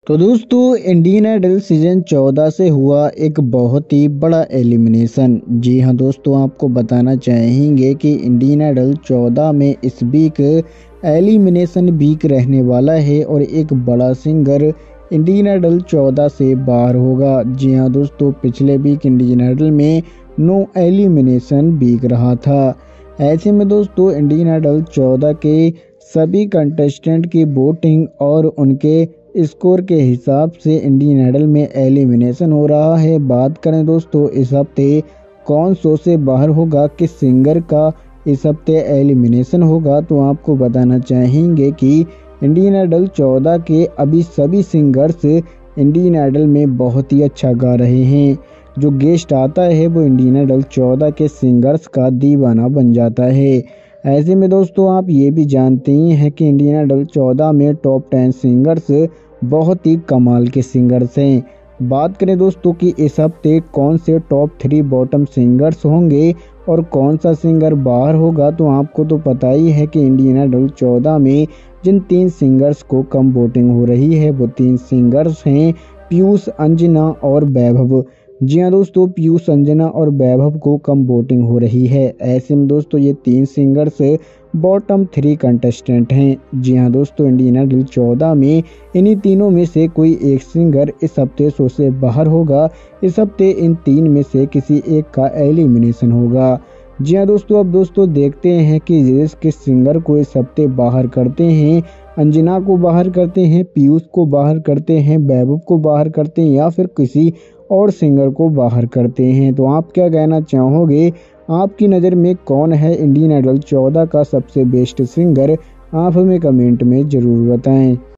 तो दोस्तों Indian idol season 14 से हुआ एक बहुत ही बड़ा एलिमिनेशन। जी हाँ दोस्तों, आपको बताना चाहेंगे कि इंडियन आइडल 14 में इस वीक एलिमिनेशन वीक रहने वाला है और एक बड़ा सिंगर इंडियन आइडल 14 से बाहर होगा। जी हाँ दोस्तों, पिछले वीक इंडियन आइडल में नो एलिमिनेशन वीक रहा था। ऐसे में दोस्तों इंडियन आइडल 14 के सभी कंटेस्टेंट की वोटिंग और उनके स्कोर के हिसाब से इंडियन आइडल में एलिमिनेशन हो रहा है। बात करें दोस्तों इस हफ्ते कौन शो से बाहर होगा, किस सिंगर का इस हफ्ते एलिमिनेशन होगा, तो आपको बताना चाहेंगे कि इंडियन आइडल 14 के अभी सभी सिंगर्स इंडियन आइडल में बहुत ही अच्छा गा रहे हैं। जो गेस्ट आता है वो इंडियन आइडल 14 के सिंगर्स का दीवाना बन जाता है। ऐसे में दोस्तों आप ये भी जानते ही हैं कि इंडियन आइडल 14 में टॉप 10 सिंगर्स बहुत ही कमाल के सिंगर्स हैं। बात करें दोस्तों कि इस हफ्ते कौन से टॉप 3 बॉटम सिंगर्स होंगे और कौन सा सिंगर बाहर होगा, तो आपको तो पता ही है कि इंडियन आइडल 14 में जिन 3 सिंगर्स को कम वोटिंग हो रही है वो 3 सिंगर्स हैं पीयूष, अंजना और वैभव। जी हाँ दोस्तों, पीयूष, अंजना और वैभव को कम वोटिंग हो रही है। ऐसे में दोस्तों ये 3 सिंगर्स बॉटम 3 कंटेस्टेंट हैं। जी हाँ दोस्तों, इंडियन आइडल 14 में इन्हीं तीनों में से कोई एक सिंगर इस हफ्ते शो से बाहर होगा। इस हफ्ते इन 3 में से किसी एक का एलिमिनेशन होगा। जी हाँ दोस्तों, अब दोस्तों देखते हैं कि किस सिंगर को इस हफ्ते बाहर करते हैं। अंजना को बाहर करते हैं, पीयूष को बाहर करते हैं, वैभव को बाहर करते हैं या फिर किसी और सिंगर को बाहर करते हैं। तो आप क्या कहना चाहोगे, आपकी नज़र में कौन है इंडियन आइडल 14 का सबसे बेस्ट सिंगर? आप हमें कमेंट में ज़रूर बताएं।